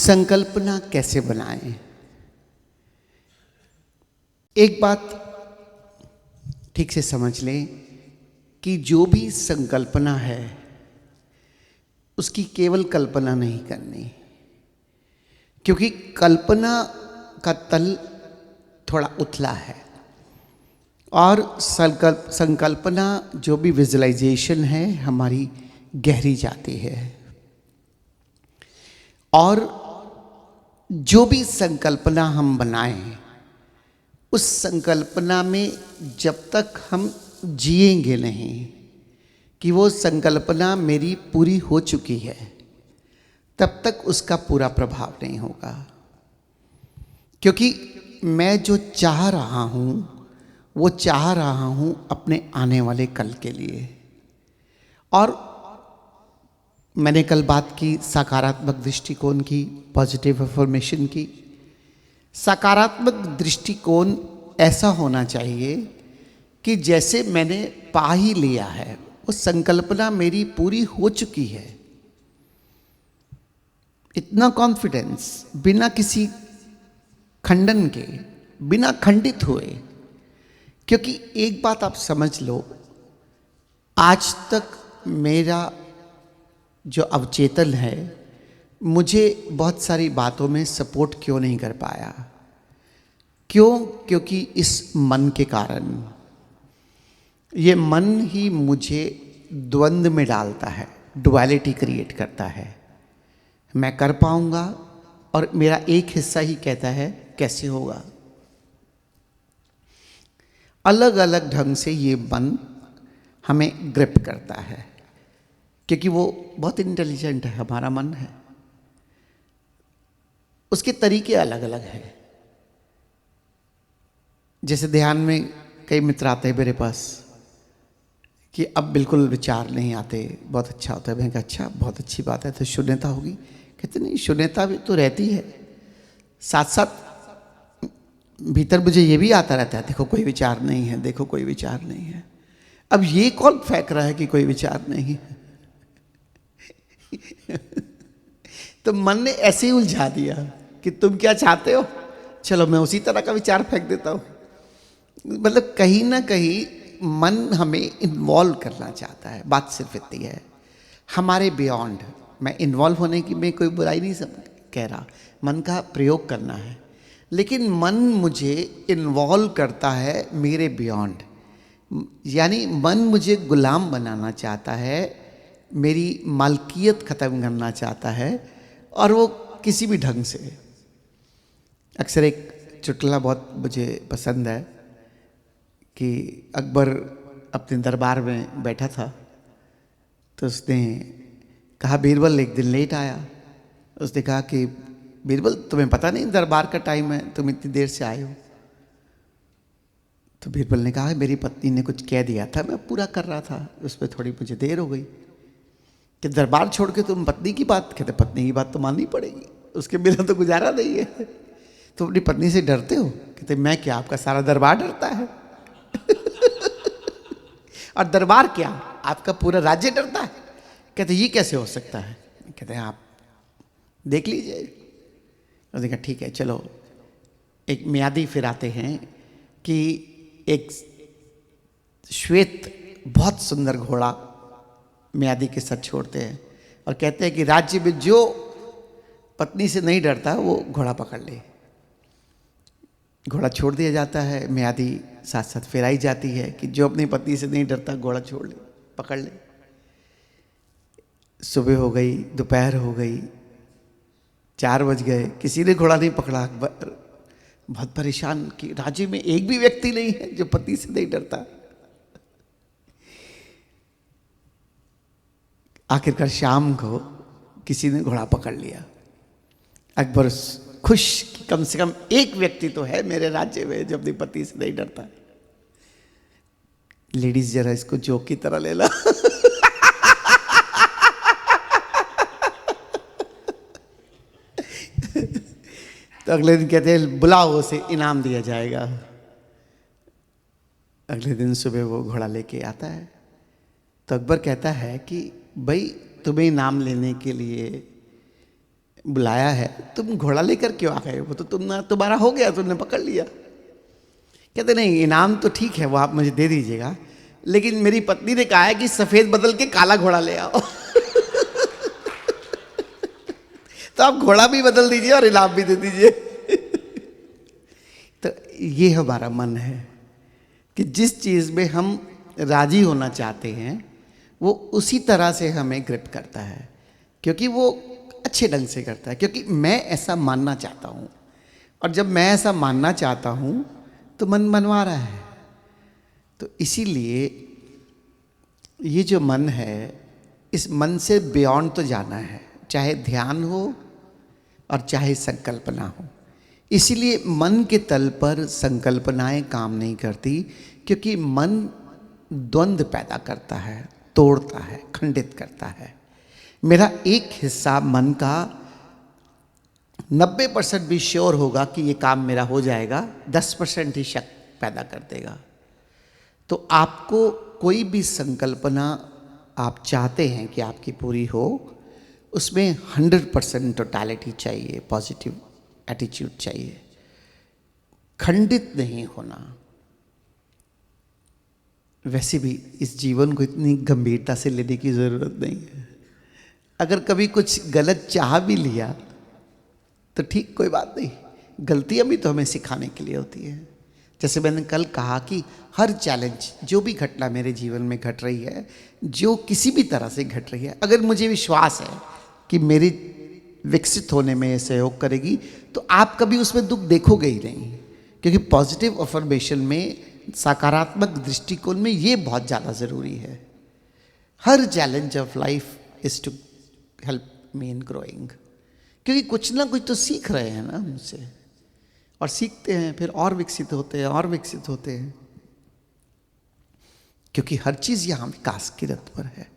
संकल्पना कैसे बनाएं। एक बात ठीक से समझ लें कि जो भी संकल्पना है उसकी केवल कल्पना नहीं करनी, क्योंकि कल्पना का तल थोड़ा उथला है और संकल्पना जो भी विजुअलाइजेशन है हमारी गहरी जाती है। और जो भी संकल्पना हम बनाएं उस संकल्पना में जब तक हम जिएंगे नहीं कि वो संकल्पना मेरी पूरी हो चुकी है, तब तक उसका पूरा प्रभाव नहीं होगा। क्योंकि मैं जो चाह रहा हूं वो चाह रहा हूं अपने आने वाले कल के लिए। और मैंने कल बात की सकारात्मक दृष्टिकोण की, पॉजिटिव अफर्मेशन की। सकारात्मक दृष्टिकोण ऐसा होना चाहिए कि जैसे मैंने पा ही लिया है, वो संकल्पना मेरी पूरी हो चुकी है। इतना कॉन्फिडेंस, बिना किसी खंडन के, बिना खंडित हुए। क्योंकि एक बात आप समझ लो, आज तक मेरा जो अवचेतन है मुझे बहुत सारी बातों में सपोर्ट क्यों नहीं कर पाया? क्यों? क्योंकि इस मन के कारण। ये मन ही मुझे द्वंद्व में डालता है, डुअलिटी क्रिएट करता है। मैं कर पाऊंगा और मेरा एक हिस्सा ही कहता है कैसे होगा। अलग अलग ढंग से ये मन हमें ग्रिप करता है, क्योंकि वो बहुत इंटेलिजेंट है, हमारा मन है। उसके तरीके अलग अलग हैं। जैसे ध्यान में कई मित्र आते हैं मेरे पास कि अब बिल्कुल विचार नहीं आते, बहुत अच्छा होता है। मैंने कहा अच्छा, बहुत अच्छी बात है, तो शून्यता होगी? कहते नहीं, शून्यता भी तो रहती है, साथ साथ भीतर मुझे ये भी आता रहता है, देखो कोई विचार नहीं है, देखो कोई विचार नहीं है। अब ये कौन फेंक रहा है कि कोई विचार नहीं है? तो मन ने ऐसे ही उलझा दिया कि तुम क्या चाहते हो, चलो मैं उसी तरह का विचार फेंक देता हूं। मतलब कहीं ना कहीं मन हमें इन्वॉल्व करना चाहता है। बात सिर्फ इतनी है, हमारे बियॉन्ड। मैं इन्वॉल्व होने की मैं कोई बुराई नहीं कह रहा, मन का प्रयोग करना है। लेकिन मन मुझे इन्वॉल्व करता है मेरे बियॉन्ड। यानी मन मुझे गुलाम बनाना चाहता है, मेरी मालकियत ख़त्म करना चाहता है, और वो किसी भी ढंग से। अक्सर एक चुटकुला बहुत मुझे पसंद है कि अकबर अपने दरबार में बैठा था, तो उसने कहा बीरबल एक दिन लेट आया। उसने कहा कि बीरबल तुम्हें पता नहीं दरबार का टाइम है, तुम इतनी देर से आए हो? तो बीरबल ने कहा मेरी पत्नी ने कुछ कह दिया था, मैं पूरा कर रहा था, उस पर थोड़ी मुझे देर हो गई। कि दरबार छोड़ के तुम पत्नी की बात कहते? पत्नी की बात तो माननी पड़ेगी, उसके बिना तो गुजारा नहीं है। तुम अपनी पत्नी से डरते हो? कहते मैं क्या, आपका सारा दरबार डरता है। और दरबार क्या, आपका पूरा राज्य डरता है। कहते ये कैसे हो सकता है? कहते हैं आप देख लीजिए। उसने कहा ठीक है चलो, एक मियादी फिर आते हैं कि एक श्वेत बहुत सुंदर घोड़ा मियादी के साथ छोड़ते हैं और कहते हैं कि राज्य में जो पत्नी से नहीं डरता वो घोड़ा पकड़ ले। घोड़ा छोड़ दिया जाता है, मियादी साथ साथ फिराई जाती है कि जो अपनी पत्नी से नहीं डरता घोड़ा छोड़ ले, पकड़ ले। सुबह हो गई, दोपहर हो गई, 4 बज गए, किसी ने घोड़ा नहीं पकड़ा। अकबर बहुत परेशान कि राज्य में एक भी व्यक्ति नहीं है जो पति से नहीं डरता। आखिरकार शाम को किसी ने घोड़ा पकड़ लिया। अकबर खुश कि कम से कम एक व्यक्ति तो है मेरे राज्य में जो अपनी पति से नहीं डरता। लेडीज जरा इसको जोक की तरह ले ला। तो अगले दिन कहते हैं बुलाओ उसे, इनाम दिया जाएगा। अगले दिन सुबह वो घोड़ा लेके आता है तो अकबर कहता है कि भाई तुम्हें इनाम लेने के लिए बुलाया है, तुम घोड़ा लेकर क्यों आ गए? वो तो तुम्हारा हो गया, तुमने पकड़ लिया। कहते नहीं, इनाम तो ठीक है, वो आप मुझे दे दीजिएगा, लेकिन मेरी पत्नी ने कहा है कि सफेद बदल के काला घोड़ा ले आओ। तो आप घोड़ा भी बदल दीजिए और इनाम भी दे दीजिए। तो ये हमारा मन है कि जिस चीज में हम राजी होना चाहते हैं वो उसी तरह से हमें ग्रिप करता है, क्योंकि वो अच्छे ढंग से करता है, क्योंकि मैं ऐसा मानना चाहता हूं, और जब मैं ऐसा मानना चाहता हूं तो मन मनवा रहा है। तो इसीलिए ये जो मन है, इस मन से बियॉन्ड तो जाना है, चाहे ध्यान हो और चाहे संकल्पना हो। इसीलिए मन के तल पर संकल्पनाएं काम नहीं करती, क्योंकि मन द्वंद्व पैदा करता है, तोड़ता है, खंडित करता है। मेरा एक हिस्सा मन का 90% भी श्योर होगा कि ये काम मेरा हो जाएगा, 10% ही शक पैदा कर देगा। तो आपको कोई भी संकल्पना आप चाहते हैं कि आपकी पूरी हो, उसमें 100% टोटलिटी चाहिए, पॉजिटिव एटीट्यूड चाहिए, खंडित नहीं होना। वैसे भी इस जीवन को इतनी गंभीरता से लेने की जरूरत नहीं है। अगर कभी कुछ गलत चाह भी लिया तो ठीक, कोई बात नहीं, गलतियां भी तो हमें सिखाने के लिए होती है। जैसे मैंने कल कहा कि हर चैलेंज, जो भी घटना मेरे जीवन में घट रही है, जो किसी भी तरह से घट रही है, अगर मुझे विश्वास है कि मेरी विकसित होने में ये सहयोग करेगी, तो आप कभी उसमें दुख देखोगे ही नहीं। क्योंकि पॉजिटिव अफर्मेशन में, सकारात्मक दृष्टिकोण में ये बहुत ज़्यादा ज़रूरी है। हर challenge of life is to help me in growing, क्योंकि कुछ ना कुछ तो सीख रहे हैं ना मुझसे, और सीखते हैं, फिर और विकसित होते हैं, और विकसित होते हैं, क्योंकि हर चीज़ यहाँ विकास की रथ पर है।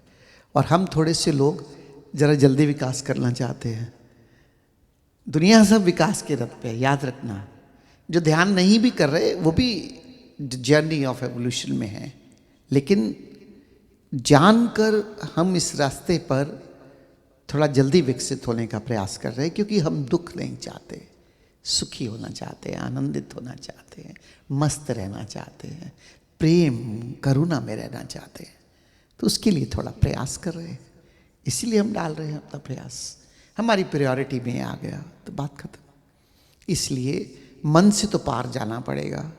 और हम थोड़े से लोग ज़रा जल्दी विकास करना चाहते हैं। दुनिया सब विकास के रथ पे है, याद रखना। जो ध्यान नहीं भी कर रहे वो भी जर्नी ऑफ एवोल्यूशन में है, लेकिन जानकर हम इस रास्ते पर थोड़ा जल्दी विकसित होने का प्रयास कर रहे हैं, क्योंकि हम दुख नहीं चाहते, सुखी होना चाहते हैं, आनंदित होना चाहते हैं, मस्त रहना चाहते हैं, प्रेम करुणा में रहना चाहते हैं। तो उसके लिए थोड़ा प्रयास कर रहे हैं, इसीलिए हम डाल रहे हैं अपना प्रयास। हमारी प्रायोरिटी में आ गया तो बात खत्म। इसलिए मन से तो पार जाना पड़ेगा,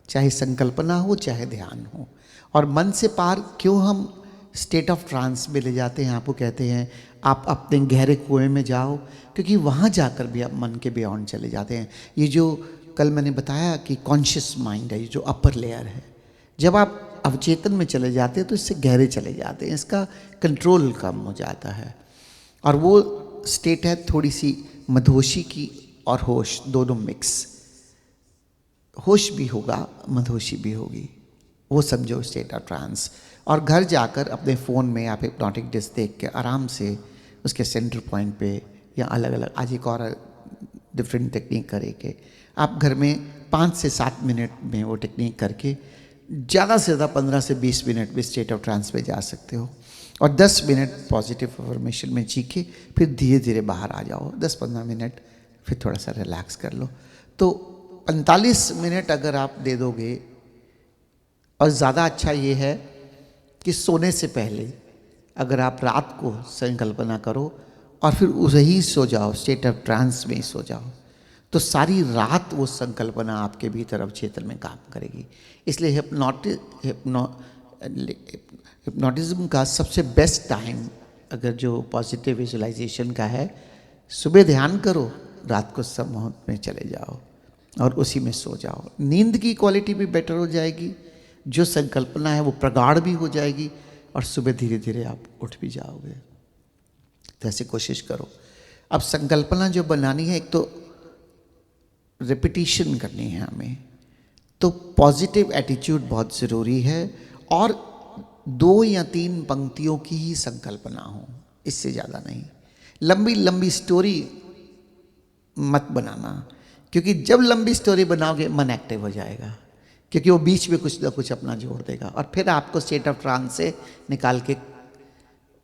चाहे संकल्पना हो चाहे ध्यान हो। और मन से पार क्यों हम स्टेट ऑफ ट्रांस में ले जाते हैं, आपको कहते हैं आप अपने गहरे कुएं में जाओ, क्योंकि वहाँ जाकर भी आप मन के बियॉन्ड चले जाते हैं। ये जो कल मैंने बताया कि कॉन्शियस माइंड है, ये जो अपर लेयर है, जब आप अवचेतन में चले जाते हैं तो इससे गहरे चले जाते हैं, इसका कंट्रोल कम हो जाता है। और वो स्टेट है थोड़ी सी मधोशी की और होश दोनों मिक्स। होश भी होगा, मधोशी भी होगी, वो समझो स्टेट ऑफ ट्रांस। और घर जाकर अपने फ़ोन में आप हिप्नोटिक डिस्क देख के आराम से उसके सेंटर पॉइंट पे, या अलग अलग आज एक और डिफरेंट टेक्निक करके आप घर में 5 से 7 मिनट में वो टेक्निक करके ज़्यादा से ज़्यादा 15 से 20 मिनट में स्टेट ऑफ ट्रांस में जा सकते हो। और 10 मिनट पॉजिटिव अफर्मेशन में जी के फिर धीरे धीरे बाहर आ जाओ। 10-15 मिनट फिर थोड़ा सा रिलैक्स कर लो। तो 45 मिनट अगर आप दे दोगे, और ज़्यादा अच्छा ये है कि सोने से पहले अगर आप रात को संकल्पना करो और फिर उसे ही सो जाओ, स्टेट ऑफ ट्रांस में ही सो जाओ, तो सारी रात वो संकल्पना आपके भीतर अवचेतन में काम करेगी। इसलिए हिप्नोटिज्म का सबसे बेस्ट टाइम अगर जो पॉजिटिव विजुअलाइजेशन का है, सुबह ध्यान करो, रात को सम्मोहन में चले जाओ और उसी में सो जाओ। नींद की क्वालिटी भी बेटर हो जाएगी, जो संकल्पना है वो प्रगाढ़ भी हो जाएगी, और सुबह धीरे धीरे आप उठ भी जाओगे। तो ऐसे कोशिश करो। अब संकल्पना जो बनानी है, एक तो रिपीटिशन करनी है हमें, तो पॉजिटिव एटीट्यूड बहुत ज़रूरी है। और 2 या 3 पंक्तियों की ही संकल्पना हो, इससे ज़्यादा नहीं। लंबी लंबी स्टोरी मत बनाना, क्योंकि जब लंबी स्टोरी बनाओगे मन एक्टिव हो जाएगा, क्योंकि वो बीच में कुछ ना कुछ अपना जोड़ देगा और फिर आपको स्टेट ऑफ ट्रांस से निकाल के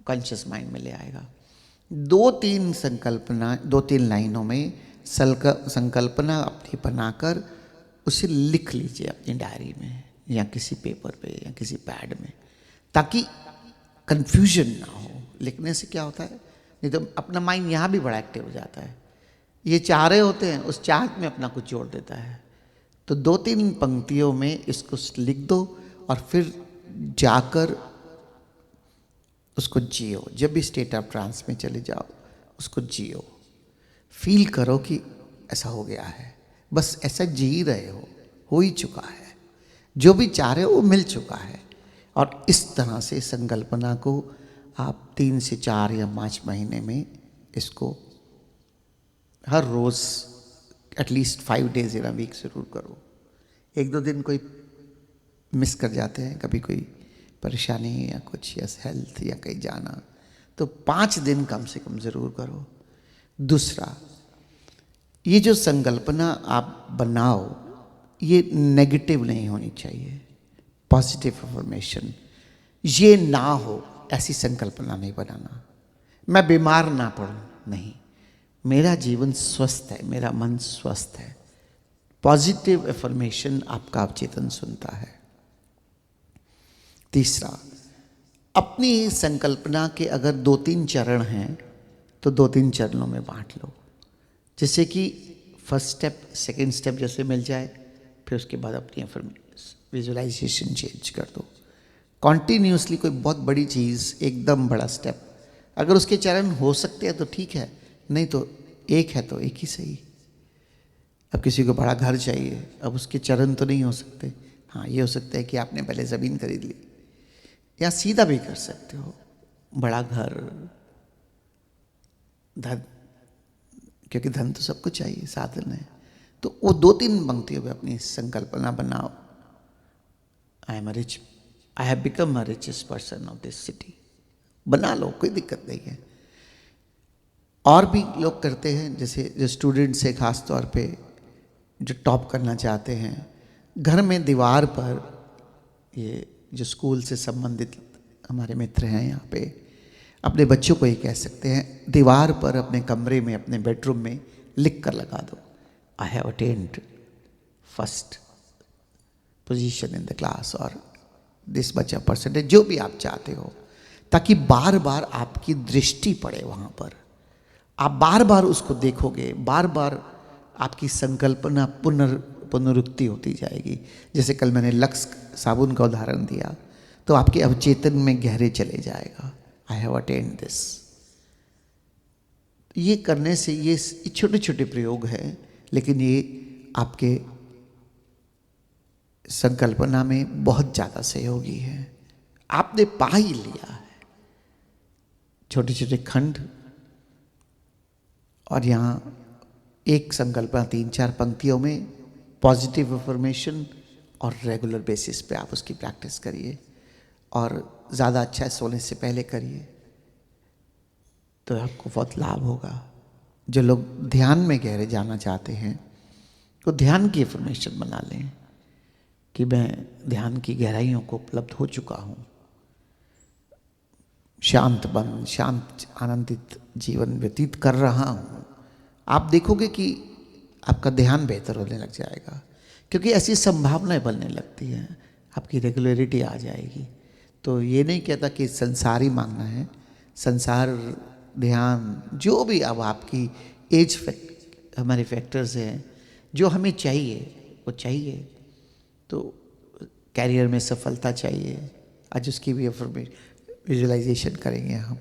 कॉन्शियस माइंड में ले आएगा। दो तीन संकल्पना, दो तीन लाइनों में संकल्पना अपनी बनाकर उसे लिख लीजिए अपनी डायरी में या किसी पेपर पे या किसी पैड में, ताकि कंफ्यूजन ना हो। लिखने से क्या होता है, नहीं तो अपना माइंड यहाँ भी बड़ा एक्टिव हो जाता है, ये चाह रहे होते हैं, उस चाहत में अपना कुछ जोड़ देता है। तो दो तीन पंक्तियों में इसको लिख दो और फिर जाकर उसको जियो। जब भी स्टेट ऑफ ट्रांस में चले जाओ उसको जियो, फील करो कि ऐसा हो गया है, बस ऐसा जी रहे हो ही चुका है, जो भी चाह रहे हो वो मिल चुका है। और इस तरह से संकल्पना को आप 3 से 4 या 5 महीने में इसको हर रोज़ at least 5 days in a week ज़रूर करो। 1-2 दिन कोई मिस कर जाते हैं, कभी कोई परेशानी या कुछ या हेल्थ या कहीं जाना, तो 5 दिन कम से कम ज़रूर करो। दूसरा, ये जो संकल्पना आप बनाओ ये नेगेटिव नहीं होनी चाहिए, पॉजिटिव अफर्मेशन। ये ना हो ऐसी संकल्पना नहीं बनाना। मैं बीमार ना पड़ूं, नहीं, मेरा जीवन स्वस्थ है, मेरा मन स्वस्थ है। पॉजिटिव अफर्मेशन आपका अवचेतन सुनता है। तीसरा, अपनी संकल्पना के अगर 2-3 चरण हैं तो 2-3 चरणों में बांट लो। जैसे कि फर्स्ट स्टेप, सेकंड स्टेप जैसे मिल जाए, फिर उसके बाद अपनी विजुअलाइजेशन चेंज कर दो। कॉन्टीन्यूसली कोई बहुत बड़ी चीज़, एकदम बड़ा स्टेप, अगर उसके चरण हो सकते हैं तो ठीक है, नहीं तो एक है तो एक ही सही। अब किसी को बड़ा घर चाहिए, अब उसके चरण तो नहीं हो सकते। हाँ, ये हो सकता है कि आपने पहले ज़मीन खरीद ली, या सीधा भी कर सकते हो, बड़ा घर, धन, क्योंकि धन तो सबको चाहिए, साधन है। तो वो 2-3 पंक्तियों में अपनी संकल्पना बनाओ। I have become a richest person of this city, बना लो, कोई दिक्कत नहीं है। और भी लोग करते हैं, जैसे जो स्टूडेंट्स है खास तौर पे, जो टॉप करना चाहते हैं, घर में दीवार पर, ये जो स्कूल से संबंधित हमारे मित्र हैं यहाँ पे, अपने बच्चों को ये कह सकते हैं, दीवार पर अपने कमरे में, अपने बेडरूम में लिख कर लगा दो, I have attend first position in the class, और दिस मच परसेंटेज, जो भी आप चाहते हो, ताकि बार बार आपकी दृष्टि पड़े वहाँ पर, आप बार बार उसको देखोगे, बार बार आपकी संकल्पना पुनरुक्ति होती जाएगी। जैसे कल मैंने लक्स साबुन का उदाहरण दिया, तो आपके अवचेतन में गहरे चले जाएगा, आई हैव अटेन्ड दिस। ये करने से, ये छोटे छोटे प्रयोग हैं, लेकिन ये आपके संकल्पना में बहुत ज़्यादा सहयोगी है। आपने पा ही लिया है, छोटे छोटे खंड, और यहाँ एक संकल्पना 3-4 पंक्तियों में, पॉजिटिव अफर्मेशन, और रेगुलर बेसिस पे आप उसकी प्रैक्टिस करिए। और ज़्यादा अच्छा है सोने से पहले करिए, तो आपको बहुत लाभ होगा। जो लोग ध्यान में गहरे जाना चाहते हैं, तो ध्यान की अफर्मेशन बना लें कि मैं ध्यान की गहराइयों को उपलब्ध हो चुका हूँ, शांत मन, शांत आनंदित जीवन व्यतीत कर रहा हूँ। आप देखोगे कि आपका ध्यान बेहतर होने लग जाएगा, क्योंकि ऐसी संभावनाएं बनने लगती हैं, आपकी रेगुलरिटी आ जाएगी। तो ये नहीं कहता कि संसार ही मांगना है, संसार, ध्यान, जो भी अब आपकी एज हमारे फैक्टर्स हैं, जो हमें चाहिए वो चाहिए। तो कैरियर में सफलता चाहिए, आज उसकी भी विजुअलाइजेशन करेंगे हम,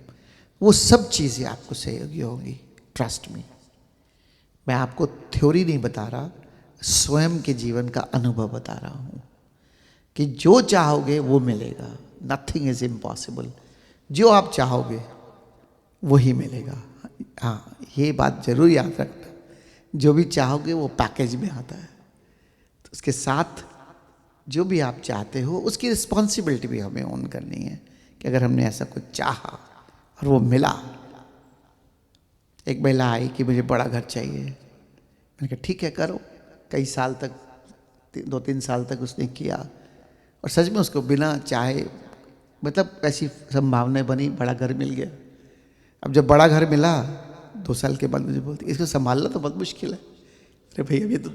वो सब चीज़ें आपको सहयोगी होंगी, ट्रस्ट मी। मैं आपको थ्योरी नहीं बता रहा, स्वयं के जीवन का अनुभव बता रहा हूँ कि जो चाहोगे वो मिलेगा, नथिंग इज इम्पॉसिबल। जो आप चाहोगे वही मिलेगा। हाँ, ये बात जरूर याद रखना, जो भी चाहोगे वो पैकेज में आता है, तो उसके साथ जो भी आप चाहते हो उसकी रिस्पॉन्सिबिलिटी भी हमें ऑन करनी है कि अगर हमने ऐसा कुछ चाहा और वो मिला। एक महिला आई कि मुझे बड़ा घर चाहिए, मैंने कहा ठीक है करो। कई साल तक, 2-3 साल तक उसने किया, और सच में उसको बिना चाहे, मतलब ऐसी संभावनाएं बनी, बड़ा घर मिल गया। अब जब बड़ा घर मिला 2 साल के बाद मुझे बोलती इसको संभालना तो बहुत मुश्किल है। अरे भैया ये तो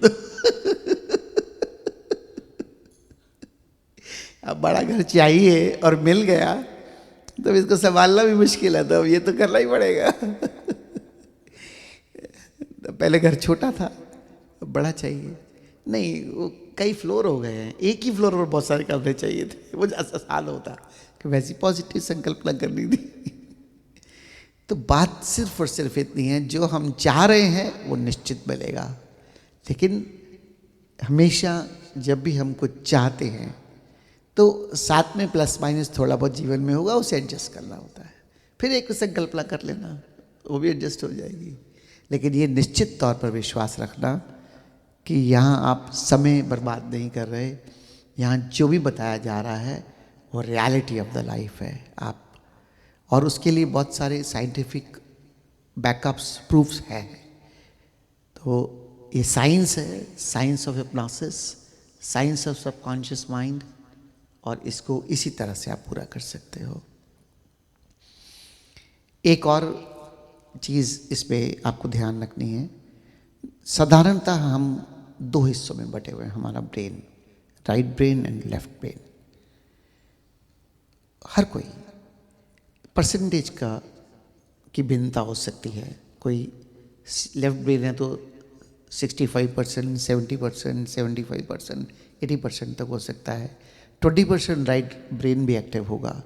अब बड़ा घर चाहिए और मिल गया तो इसको संभालना भी मुश्किल है, तो अब ये तो करना ही पड़ेगा। तो पहले घर छोटा था, अब बड़ा चाहिए। नहीं, वो कई फ्लोर हो गए हैं, एक ही फ्लोर पर बहुत सारे कमरे चाहिए थे, वो आसान होता कि वैसी पॉजिटिव संकल्पना करनी थी। तो बात सिर्फ और सिर्फ इतनी है, जो हम चाह रहे हैं वो निश्चित मिलेगा, लेकिन हमेशा जब भी हम कुछ चाहते हैं तो साथ में प्लस माइनस थोड़ा बहुत जीवन में होगा, उसे एडजस्ट करना होता है। फिर एक संकल्पना कर लेना, वो भी एडजस्ट हो जाएगी। लेकिन ये निश्चित तौर पर विश्वास रखना कि यहाँ आप समय बर्बाद नहीं कर रहे, यहाँ जो भी बताया जा रहा है वो रियलिटी ऑफ द लाइफ है। आप और उसके लिए बहुत सारे साइंटिफिक बैकअप्स प्रूफ्स हैं। तो ये साइंस है, science of hypnosis, science of subconscious mind, और इसको इसी तरह से आप पूरा कर सकते हो। एक और चीज़ इसमें आपको ध्यान रखनी है, साधारणतः हम 2 हिस्सों में बटे हुए हैं हमारा brain, right brain and left brain. हर कोई परसेंटेज की भिन्नता हो सकती है। कोई लेफ्ट ब्रेन है तो 65%, 70%, 75%, 80% तक हो सकता है। 20% राइट ब्रेन भी एक्टिव होगा।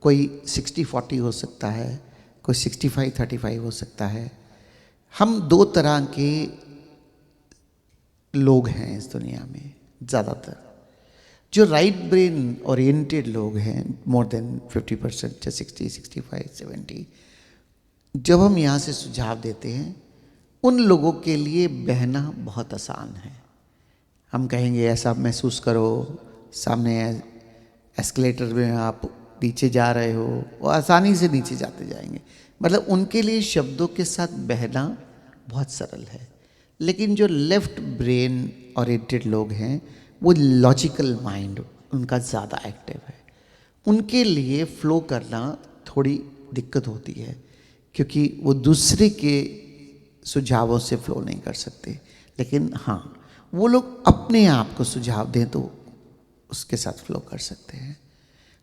कोई 60-40 हो सकता है, कोई 65-35 हो सकता है। हम 2 तरह के लोग हैं इस दुनिया में ज़्यादातर। जो राइट ब्रेन ओरिएंटेड लोग हैं, मोर देन 50%, 60, 65, 70, जब हम यहाँ से सुझाव देते हैं, उन लोगों के लिए बहना बहुत आसान है। हम कहेंगे ऐसा महसूस करो, सामने एस्केलेटर में आप नीचे जा रहे हो, वो आसानी से नीचे जाते जाएंगे। मतलब उनके लिए शब्दों के साथ बहना बहुत सरल है। लेकिन जो लेफ्ट ब्रेन ओरिएंटेड लोग हैं, वो लॉजिकल माइंड उनका ज़्यादा एक्टिव है, उनके लिए फ्लो करना थोड़ी दिक्कत होती है, क्योंकि वो दूसरे के सुझावों से फ्लो नहीं कर सकते। लेकिन हाँ, वो लोग अपने आप को सुझाव दें तो उसके साथ फ्लो कर सकते हैं।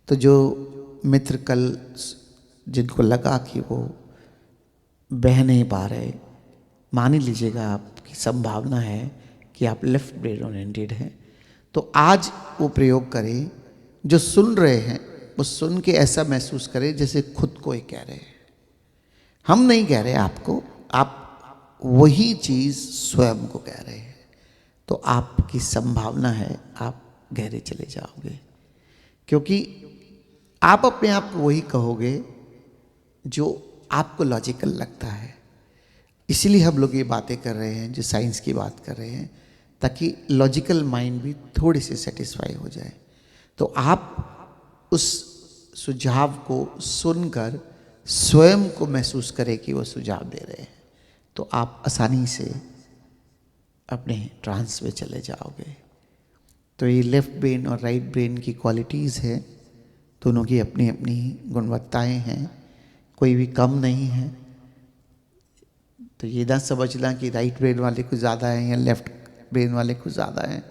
तो जो मित्र कल जिनको लगा कि वो बह नहीं पा रहे, मान ही लीजिएगा आपकी संभावना है कि आप लेफ्ट ब्रेन ओरिएंटेड हैं, तो आज वो प्रयोग करें। जो सुन रहे हैं वो सुन के ऐसा महसूस करें जैसे खुद को ही कह रहे हैं। हम नहीं कह रहे आपको, आप वही चीज़ स्वयं को कह रहे हैं। तो आपकी संभावना है आप गहरे चले जाओगे, क्योंकि आप अपने आप को वही कहोगे जो आपको लॉजिकल लगता है। इसीलिए हम लोग ये बातें कर रहे हैं, जो साइंस की बात कर रहे हैं, ताकि लॉजिकल माइंड भी थोड़ी सी सेटिस्फाई हो जाए। तो आप उस सुझाव को सुनकर स्वयं को महसूस करें कि वो सुझाव दे रहे हैं, तो आप आसानी से अपने ट्रांस में चले जाओगे। तो ये लेफ्ट ब्रेन और राइट ब्रेन की क्वालिटीज़ है, दोनों की अपनी अपनी गुणवत्ताएं हैं, कोई भी कम नहीं है। तो ये ना समझना कि राइट ब्रेन वाले कुछ ज़्यादा हैं या लेफ्ट ब्रेन वाले कुछ ज़्यादा हैं।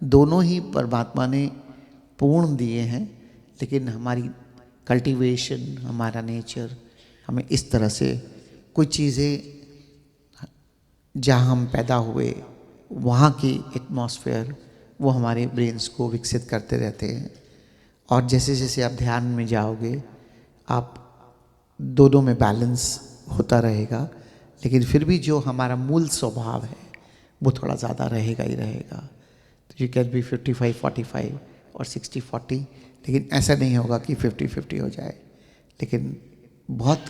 दोनों ही परमात्मा ने पूर्ण दिए हैं, लेकिन हमारी कल्टीवेशन, हमारा नेचर हमें इस तरह से कुछ चीज़ें, जहाँ हम पैदा हुए वहाँ की एटमॉस्फेयर, वो हमारे ब्रेन्स को विकसित करते रहते हैं। और जैसे जैसे आप ध्यान में जाओगे, आप दोनों में बैलेंस होता रहेगा, लेकिन फिर भी जो हमारा मूल स्वभाव है वो थोड़ा ज़्यादा रहेगा ही रहेगा। तो यू कैन बी 55-45 और 60-40, लेकिन ऐसा नहीं होगा कि 50-50 हो जाए। लेकिन बहुत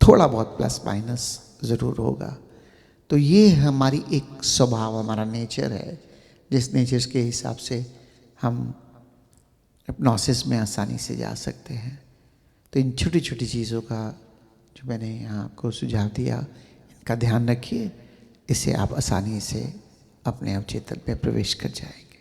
थोड़ा बहुत प्लस माइनस ज़रूर होगा। तो ये हमारी एक स्वभाव, हमारा नेचर है, जिस नेचर के हिसाब से हम हिप्नोसिस में आसानी से जा सकते हैं। तो इन छोटी छोटी चीज़ों का जो मैंने यहाँ आपको सुझाव दिया, इनका ध्यान रखिए। इससे आप आसानी से अपने अवचेतन में प्रवेश कर जाएंगे।